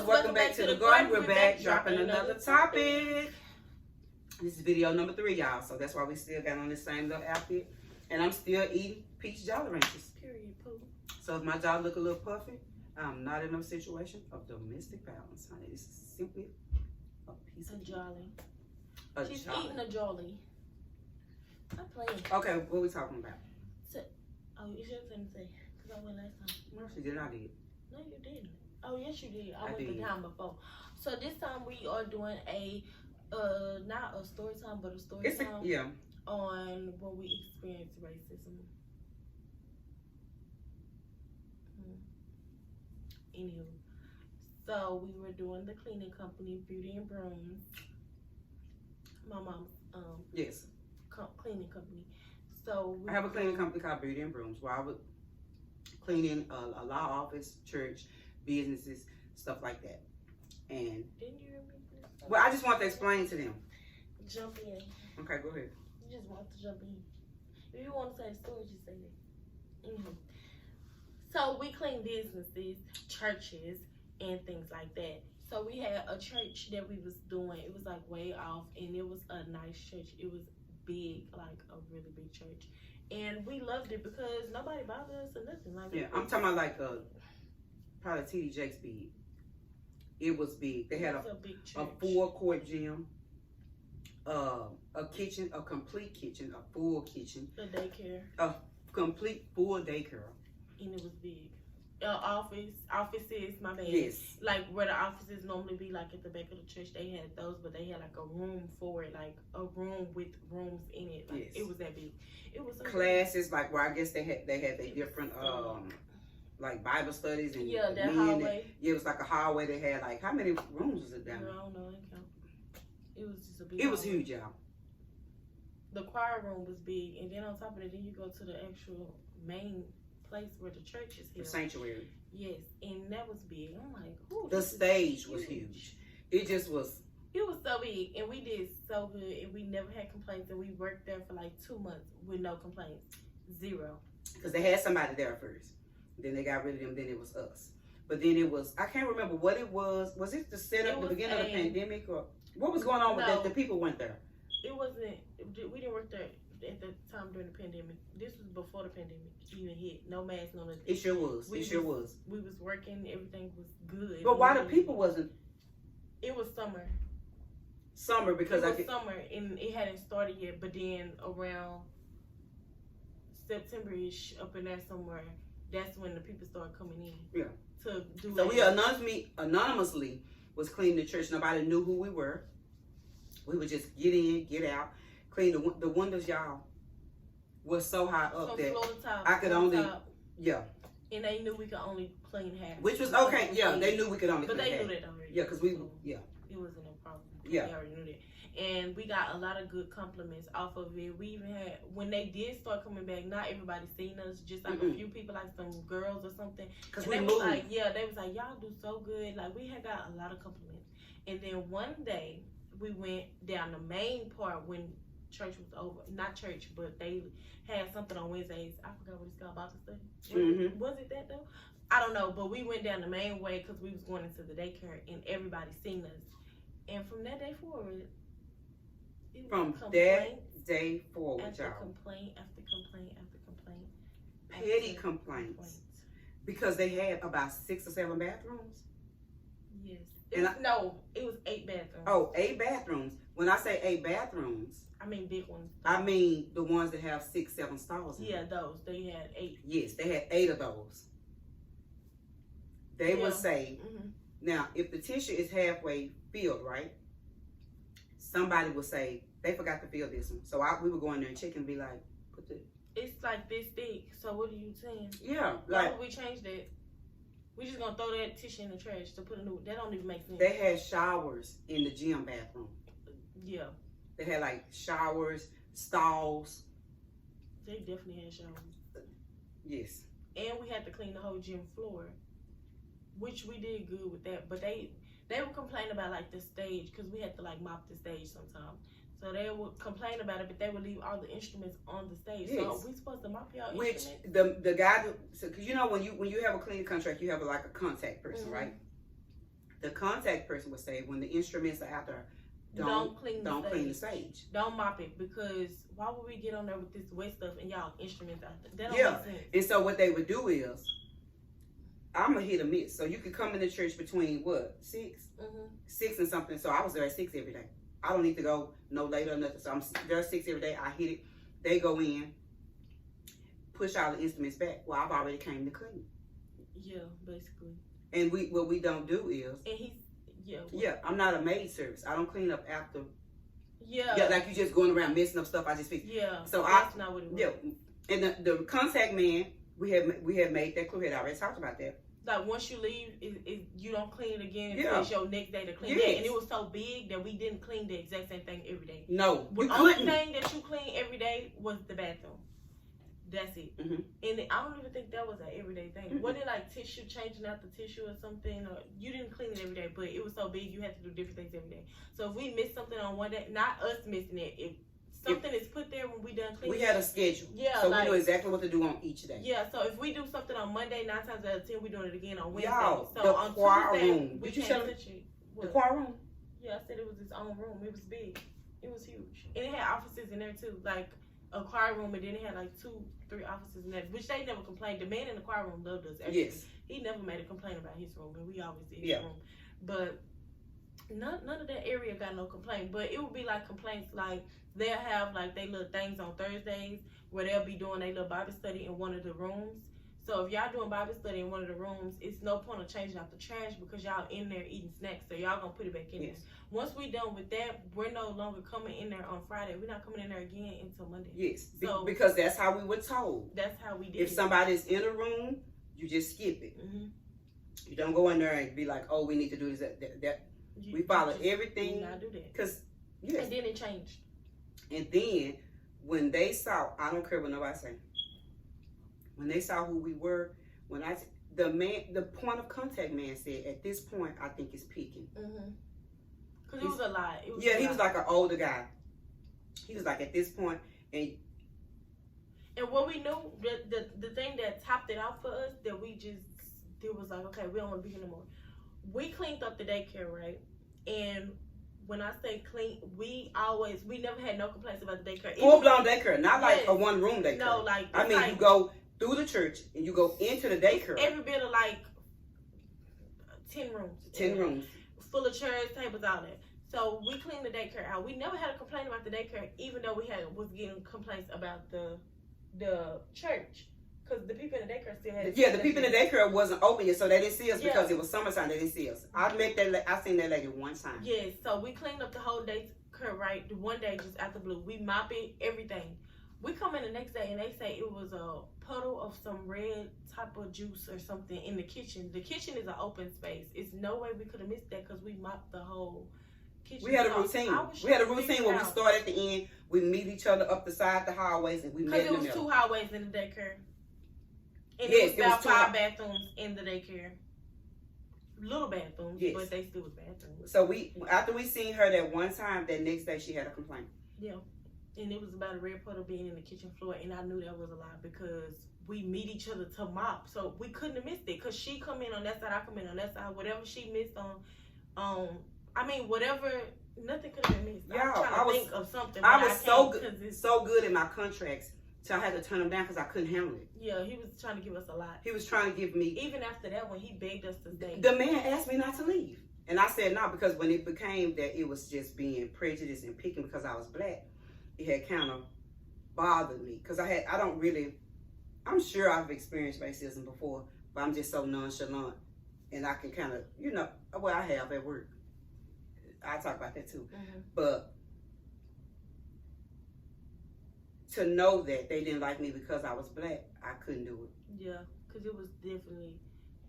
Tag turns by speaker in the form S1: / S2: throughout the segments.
S1: welcome back to the garden. We're back dropping another topic. This is video number 3, y'all. So that's why we still got on the same little outfit. And I'm still eating peach Jolly Ranchers.
S2: Period, poo.
S1: So if my jaw look a little puffy, I'm not in a situation of domestic violence, honey. This is simply a piece of
S2: jolly. She's
S1: jolly.
S2: eating a jolly. I'm playing.
S1: Okay, what are we talking about?
S2: So, oh, you should have say, because I went last time.
S1: No, she did. I did.
S2: No, you didn't. Oh, yes, you did. I went
S1: did.
S2: the time before. So this time we are doing a, not a story time, but a story time.
S1: Yeah.
S2: On when we experienced racism. Anywho, so we were doing the cleaning company, Beauty and Brooms. My mom's
S1: yes,
S2: cleaning company. So
S1: I have a cleaning company called Beauty and Brooms, where I would cleaning a law office, church, businesses, stuff like that. And
S2: didn't you remember this?
S1: Well, I just want to explain to them.
S2: Jump in.
S1: Okay, go ahead.
S2: You just want to jump in. If you want to say a story, just say that. So we clean businesses, churches, and things like that. So we had a church that we was doing. It was like way off, and it was a nice church. It was big, like a really big church, and we loved it because nobody bothered us or nothing. Like
S1: yeah, I'm talking about like probably TD Jakes big. It was big. They had a
S2: big church.
S1: A 4-court gym, a kitchen, a complete kitchen, a full kitchen,
S2: a daycare,
S1: a complete full daycare,
S2: and it was big. Offices, my bad.
S1: Yes.
S2: Like where the offices normally be, like at the back of the church, they had those, but they had like a room for it, like a room with rooms in it. Like
S1: yes.
S2: It was that big. It was so
S1: classes, like where I guess they had their different like Bible studies and
S2: yeah, that hallway.
S1: Yeah, it was like a hallway. They had like how many rooms was it down there?
S2: I don't know. It was just a big.
S1: It was huge, y'all.
S2: The choir room was big, and then on top of it, then you go to the actual main place where the church is here.
S1: The sanctuary.
S2: Yes, and that was big. I'm like, ooh,
S1: the stage was huge. It just was.
S2: It was so big, and we did so good, and we never had complaints, and we worked there for like 2 months with no complaints. 0.
S1: Because they had somebody there first. Then they got rid of them, then it was us. But then it was, I can't remember what it was. Was it the setup, the beginning of the pandemic, or what was going on with that? The people went there.
S2: It wasn't, we didn't work there at the time during the pandemic. This was before the pandemic even hit. No mask, no nothing.
S1: It sure was. It sure was.
S2: We was working. Everything was good.
S1: But why the people wasn't?
S2: It was summer.
S1: Summer because
S2: it was summer and it hadn't started yet. But then around September-ish, up in there somewhere, that's when the people started coming in.
S1: Yeah.
S2: To do.
S1: So we anonymously was cleaning the church. Nobody knew who we were. We would just get in, get out, clean the windows, y'all. Was so high up that I could only, yeah.
S2: And they knew we could only clean half.
S1: Which was okay, yeah. They knew we could only
S2: clean half. But they knew that already.
S1: Yeah, because we, yeah.
S2: It wasn't a problem.
S1: Yeah.
S2: They already knew that. And we got a lot of good compliments off of it. We even had, when they did start coming back, not everybody seen us, just like a few people, like some girls or something.
S1: Because
S2: we moved. Like, yeah, they was like, y'all do so good. Like, we had got a lot of compliments. And then one day, we went down the main part when church was over. Not church, but they had something on Wednesdays. I forgot what it's called, Bible study. Was it that though? I don't know, but we went down the main way because we was going into the daycare and everybody seen us. And from that day forward,
S1: from that day forward,
S2: after
S1: y'all.
S2: Complaint after complaint after complaint.
S1: Petty complaints. Because they had about 6 or 7 bathrooms.
S2: Yes. It was 8 bathrooms.
S1: Oh, 8 bathrooms. When I say 8 bathrooms,
S2: I mean big ones.
S1: I mean the ones that have 6, 7 stalls in
S2: them. Those. They had 8.
S1: Yes, they had 8 of those. They would say, now if the tissue is halfway filled, right? Somebody would say, they forgot to fill this one. So we would go in there and check and be like, put the...
S2: It's like this thick. So what are you saying?
S1: Yeah.
S2: Why would we change that? We just gonna throw that tissue in the trash to put a new. That don't even make sense.
S1: They had showers in the gym bathroom.
S2: Yeah.
S1: They had like showers, stalls.
S2: They definitely had showers.
S1: Yes.
S2: And we had to clean the whole gym floor, which we did good with that. But they would complain about like the stage because we had to like mop the stage sometimes. So they would complain about it, but they would leave all the instruments on the stage. Yes. So we supposed to mop y'all instruments?
S1: The guy, because you know when you have a cleaning contract, you have like a contact person, right? The contact person would say when the instruments are out there, don't clean the stage.
S2: Don't mop it, because why would we get on there with this wet stuff and y'all instruments out there? That don't make sense.
S1: And so what they would do is, I'm a hit or miss. So you could come into church between what, 6? 6 and something. So I was there at 6 every day. I don't need to go no later or nothing. So I'm there at 6 every day. I hit it. They go in, push all the instruments back. Well, I've already came to clean.
S2: Yeah, basically.
S1: And what we don't do is,
S2: and
S1: I'm not a maid service. I don't clean up after.
S2: Yeah,
S1: like you just going around messing up stuff. I just fix.
S2: Yeah,
S1: so
S2: that's not what it was.
S1: Yeah, and the contact man, we had made that clear. We had already talked about that.
S2: Like once you leave, you don't clean it again until it's your next day to clean it. And it was so big that we didn't clean the exact same thing every day.
S1: No,
S2: the only thing that you clean every day was the bathroom. That's it. And I don't even think that was an everyday thing. Wasn't it like tissue, changing out the tissue or something? Or you didn't clean it every day, but it was so big you had to do different things every day. So if we missed something on one day, not us missing it, if something is put there when we done cleaning,
S1: we had a schedule. Yeah, so we knew exactly what to do on each day.
S2: Yeah, so if we do something on Monday, 9 times out of 10 we doing it again on Wednesday.
S1: Y'all,
S2: so
S1: the
S2: on
S1: choir
S2: Tuesday,
S1: room.
S2: We
S1: Did you
S2: can't
S1: tell
S2: touch it.
S1: The choir room?
S2: Yeah, I said it was its own room. It was big. It was huge. And it had offices in there too, like a choir room, and then it had like 2-3 offices in there, which they never complained. The man in the choir room loved us. Actually.
S1: Yes.
S2: He never made a complaint about his room, and we always did his room. But none of that area got no complaint. But it would be like complaints like they'll have like they little things on Thursdays where they'll be doing their little Bible study in one of the rooms. So if y'all doing Bible study in one of the rooms, it's no point of changing out the trash because y'all in there eating snacks. So y'all gonna put it back in there. Once we done with that, we're no longer coming in there on Friday. We're not coming in there again until Monday.
S1: Yes, so, because that's how we were told.
S2: That's how we did
S1: If somebody's in a room, you just skip it. You don't go in there and be like, oh, we need to do this, that. We follow everything.
S2: Not do that.
S1: Because,
S2: And then it changed.
S1: And then, when they saw, I don't care what nobody say, when they saw who we were, the point of contact man said, at this point, I think it's peaking.
S2: Because it was a lot.
S1: He was like an older guy. He was like, at this point, and
S2: what we knew, the thing that topped it out for us, that we just, it was like, okay, we don't want to be here no more. We cleaned up the daycare, right? And when I say clean, we never had no complaints about the daycare.
S1: Full-blown daycare, not like a one-room daycare.
S2: No, like,
S1: I mean, you go through the church and you go into the daycare.
S2: Every bit of like 10 rooms.
S1: 10 rooms.
S2: Full of chairs, tables, all that. So we cleaned the daycare out. We never had a complaint about the daycare, even though we was getting complaints about the church. Because the people in the daycare still had.
S1: Yeah, the people in the daycare wasn't open yet, so they didn't see us because it was summertime. They didn't see us. I seen that lady one time.
S2: Yes, so we cleaned up the whole daycare, right? One day, just out the blue, we mop it, everything. We come in the next day and they say it was a puddle of some red type of juice or something in the kitchen. The kitchen is an open space. It's no way we could have missed that because we mopped the whole kitchen.
S1: We had a routine. We had a routine where we start at the end. We meet each other up the side of the hallways and we met in the middle.
S2: Because it was 2 hallways in the daycare. And it was about 5 bathrooms in the daycare. Little bathrooms, but they still was bathrooms.
S1: So after we seen her that one time, that next day she had a complaint.
S2: Yeah. And it was about a red puddle being in the kitchen floor, and I knew that was a lie because we meet each other to mop, so we couldn't have missed it. Cause she come in on that side, I come in on that side. Whatever she missed whatever, nothing could have been missed. I was trying to think of something.
S1: I was so good in my contracts, so I had to turn them down because I couldn't handle it.
S2: Yeah, he was trying to give us a lot.
S1: He was trying to give me.
S2: Even after that, when he begged us to stay,
S1: the man asked me not to leave, and I said no because when it became that it was just being prejudiced and picking because I was black. It had kind of bothered me because I'm sure I've experienced racism before, but I'm just so nonchalant and I can kind of, I have at work. I'll talk about that too. But to know that they didn't like me because I was black, I couldn't do it.
S2: Yeah, because it was definitely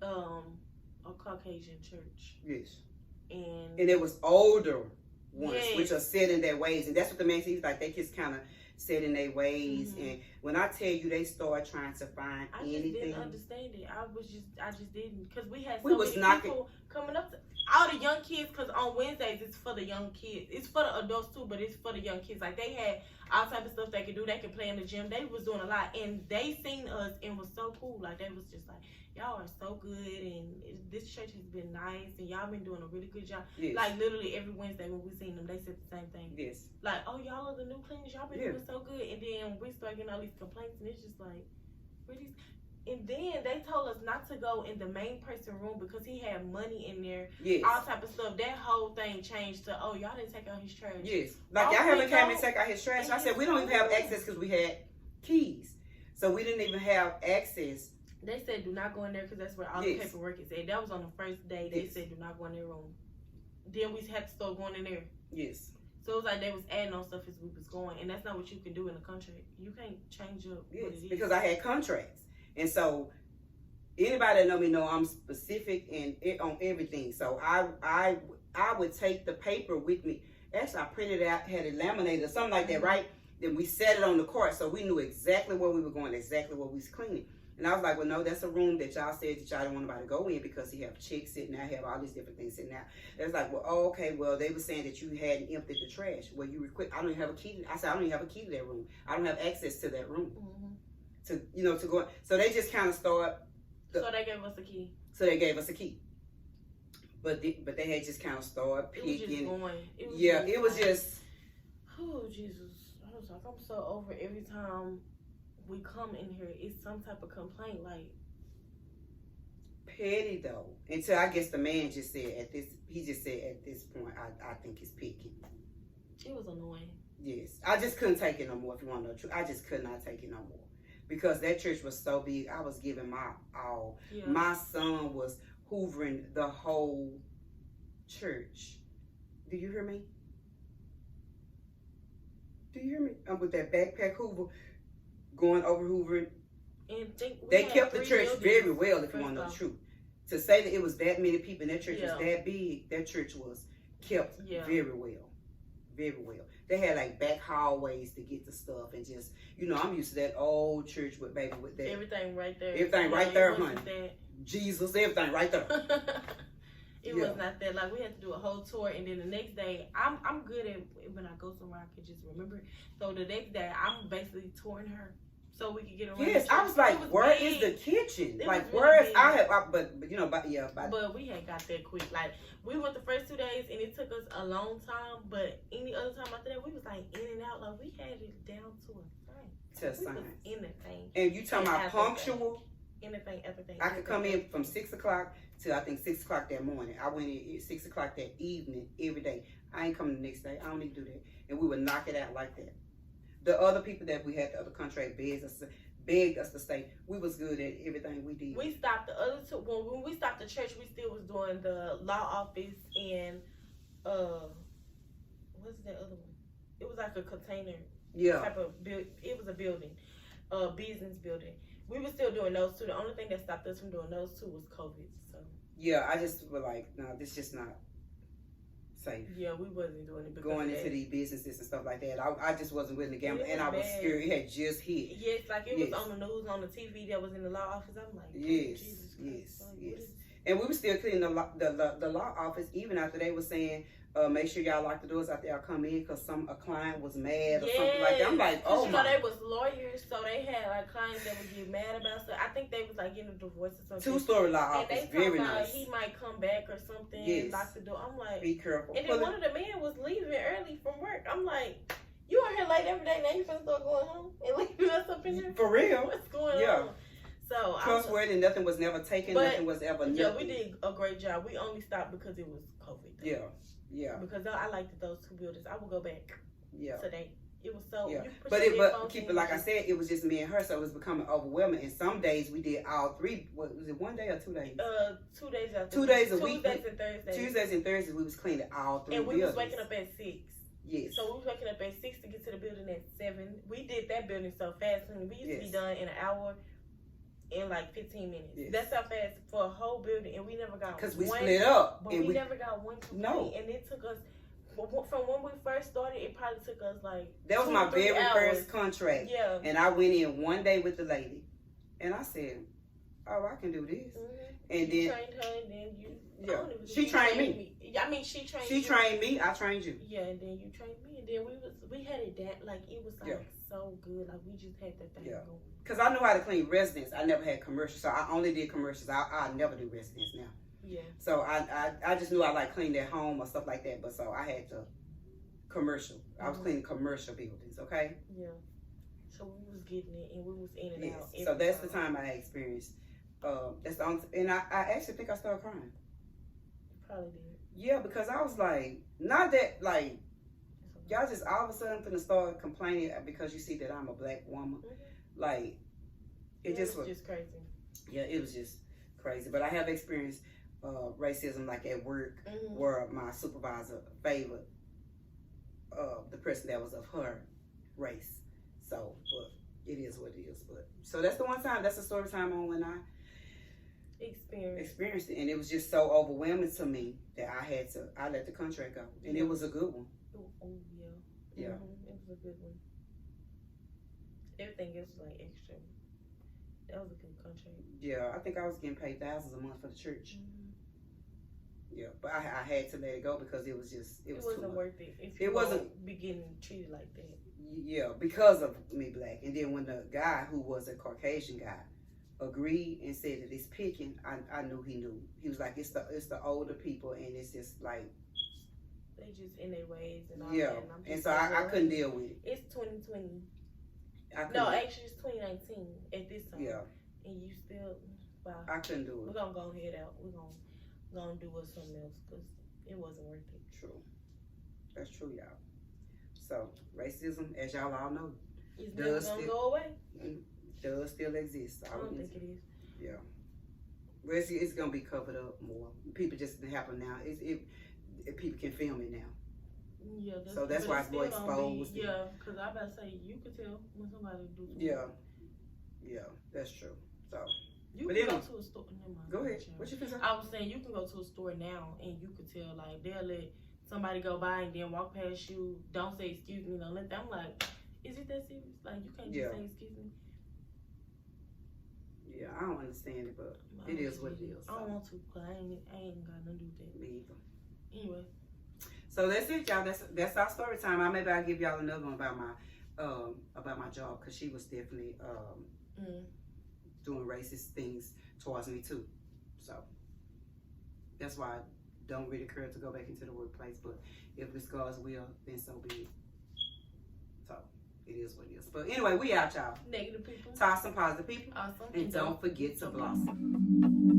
S2: a Caucasian church.
S1: Yes.
S2: And
S1: it was older ones, which are set in their ways, and that's what the man says. Like they just kind of set in their ways, and when I tell you, they start trying to find anything.
S2: I just didn't understand it. I just didn't, because we had so many people coming up. all the young kids, because on Wednesdays it's for the young kids. It's for the adults too, but it's for the young kids. Like, they had all type of stuff they could do. They could play in the gym. They was doing a lot, and they seen us and was so cool. Like, they was just like, y'all are so good, and this church has been nice, and y'all been doing a really good job.
S1: Yes.
S2: Like, literally every Wednesday when we seen them, they said the same thing.
S1: Yes.
S2: Like, oh, y'all are the new cleaners. Y'all been doing so good. And then we start getting all these complaints, and it's just like, really? And then they told us not to go in the main person room because he had money in there.
S1: Yes.
S2: All type of stuff. That whole thing changed to, oh, y'all didn't take out his trash.
S1: Yes. Like, y'all haven't came and take out his trash. I said, we don't even have access because we had keys. So we didn't even have access.
S2: They said, do not go in there because that's where all the paperwork is at. That was on the first day. They said, do not go in their room. Then we had to start going in there.
S1: Yes.
S2: So it was like they was adding on stuff as we was going. And that's not what you can do in a contract. You can't change up what it is.
S1: Because I had contracts. And so anybody that know me know I'm specific and on everything. So I would take the paper with me. Actually, I printed it out, had it laminated or something like that, right? Then we set it on the cart so we knew exactly where we were going, exactly what we was cleaning. And I was like, well, no, that's a room that y'all said that y'all didn't want nobody to go in because he have chicks sitting there, have all these different things sitting there. It was like, well, oh, okay, well, they were saying that you hadn't emptied the trash. Well, you request. I don't even have a key. I said, I don't even have a key to that room. I don't have access to that room. To go. So they just kind of start.
S2: So they gave us a key.
S1: So they gave us a key. But they had just kind of started picking.
S2: It was just going.
S1: It was just.
S2: Oh, Jesus. I was like, I'm so over every time we come in here, it's some type of complaint, like.
S1: Petty, though. Until I guess the man just said at this point, I think it's picky.
S2: It was annoying.
S1: Yes. I just couldn't take it no more, if you want to know the truth. I just could not take it no more. Because that church was so big, I was giving my all. Yeah. My son was hoovering the whole church. Do you hear me? Do you hear me? I'm with that backpack hoover, going over hoovering.
S2: And
S1: they kept the church very well, if you want to know the truth. To say that it was that many people and that church was that big, that church was kept very well. Very well. They had like back hallways to get the stuff and just, I'm used to that old church with that.
S2: Everything right there.
S1: Everything right there, honey. Jesus, everything right there.
S2: It was not that. Like, we had to do a whole tour, and then the next day, I'm good at when I go somewhere I can just remember. So the next day, I'm basically touring her so we could get around.
S1: Yes, I was like, where is the kitchen? Like, where is but we had got there quick. Like, we went the first 2 days, and it took us a long time. But any other time after that, we was like in and out. Like, we had it down to a thing. To a sign.
S2: Anything.
S1: And you talking about punctual?
S2: Anything, everything.
S1: I could come in from 6 o'clock till I think 6 o'clock that morning. I went in at 6 o'clock that evening every day. I ain't coming the next day. I don't need to do that. And we would knock it out like that. The other people that we had, the other contract begged us to stay. We was good at everything we did.
S2: We stopped the other two. When we stopped the church, we still was doing the law office and what's that other one? It was like a container. Type of it was a building, business building. We were still doing those two. The only thing that stopped us from doing those two was COVID. So
S1: I just was like, no, this is just not safe.
S2: Yeah, we wasn't doing it because
S1: going into these businesses and stuff like that. I just wasn't willing to gamble, and I was scared. It had just hit.
S2: Yes, like it was on the news, on the TV that was in the law office. I'm like,
S1: yes. And we were still cleaning the law office even after they were saying, make sure y'all lock the doors after y'all come in because a client was mad or something like that. I'm like, oh my.
S2: They was lawyers, so they had like clients that would get mad about stuff. I think they was like getting a divorce or something.
S1: 2-story law office, very nice.
S2: He might come back or something. Yes. Lock the door. I'm like,
S1: be careful.
S2: And then one of the men was leaving early from work. I'm like, you are here late every day. Now you finna start going home and leaving us up in here.
S1: For real?
S2: What's going on? So
S1: trustworthy, nothing was never taken, nothing was ever nothing.
S2: Yeah, we did a great job. We only stopped because it was COVID.
S1: Though. Yeah.
S2: Because I liked those two buildings. I will go back. Today. It was so.
S1: Yeah. But keep it like I said, it was just me and her, so it was becoming overwhelming. And some days we did all three. What was it? 1 day or 2 days?
S2: 2 days.
S1: 2 days a week.
S2: Tuesdays and Thursdays.
S1: Tuesdays and Thursdays we was cleaning all three.
S2: And we was waking up at 6.
S1: Yes.
S2: So we was waking up at 6 to get to the building at 7. We did that building so fast. We used to be done in an hour. In like 15 minutes. Yes. That's how fast for a whole building, and we never got
S1: because we split up.
S2: But we never got one complaint. No. And it took us from when we first started. It probably took us like
S1: that was my very first contract.
S2: Yeah.
S1: And I went in one day with the lady, and I said, "Oh, I can do this."
S2: Mm-hmm.
S1: And
S2: you trained her, and then
S1: she trained me.
S2: I mean, she trained.
S1: She trained me. I trained you.
S2: Yeah, and then you trained me, and then we had it that like it was like so good. Like we just had that thing going.
S1: Because I knew how to clean residents. I never had commercials, so I only did commercials. I never do residents now.
S2: Yeah.
S1: So I just knew I like cleaned at home or stuff like that. But so I had to commercial. I was cleaning commercial buildings. Okay.
S2: Yeah. So we was getting it, and we was in and out.
S1: So that's the time I experienced. That's the only, and I actually think I started crying.
S2: You probably did.
S1: Yeah, because I was like, not that like y'all just all of a sudden finna start complaining because you see that I'm a black woman. Mm-hmm. Like it just was
S2: just crazy.
S1: Yeah, it was just crazy. But I have experienced racism like at work, where my supervisor favored the person that was of her race. So, but it is what it is. But so that's the one time. That's the story time on when I experienced it, and it was just so overwhelming to me that I let the contract go, and it was a good one.
S2: Oh yeah. It was a good one. Everything else was like extra. That was a good contract. Yeah,
S1: I think I was getting paid thousands a month for the church. Yeah, but I had to let it go because it wasn't
S2: worth it. If
S1: it wasn't
S2: be getting treated like that.
S1: Yeah, because of me black, and then when the guy who was a Caucasian guy agreed and said that it's picking, I knew he knew. He was like, it's the older people, and it's just like
S2: they just in their ways and all
S1: that. And so I couldn't deal with it.
S2: It's 2020. No, actually it's 2019 at this time.
S1: Yeah.
S2: And you still, wow.
S1: I couldn't do it.
S2: We're gonna go head out. We're gonna do with something else because it wasn't worth it.
S1: True. That's true, y'all. So racism, as y'all all know,
S2: it's never gonna go away.
S1: Does still exist.
S2: I don't think it is.
S1: Yeah. Well, it's gonna be covered up more. People just happen now. People can film it now.
S2: Yeah.
S1: So that's why it's more exposed.
S2: Yeah, because I about to say you could tell when somebody do something.
S1: Yeah, that's true. So
S2: you can go to a store. Never mind.
S1: Go ahead. What you think?
S2: I was saying you can go to a store now and you could tell like they'll let somebody go by and then walk past you. Don't say excuse me. Don't let them. I'm like, is it that serious? Like you can't just say excuse me.
S1: Yeah, I don't understand it, but it is what it is.
S2: I don't want to, cause I ain't got nothing to do with that.
S1: Me either.
S2: Anyway.
S1: So that's it, y'all. That's our story time. Maybe I'll give y'all another one about my job, because she was definitely doing racist things towards me too. So that's why I don't really care to go back into the workplace. But if it's God's will, then so be it. So it is what it is. But anyway, we out, y'all.
S2: Negative people.
S1: Toss some positive people.
S2: Awesome.
S1: And don't forget to blossom.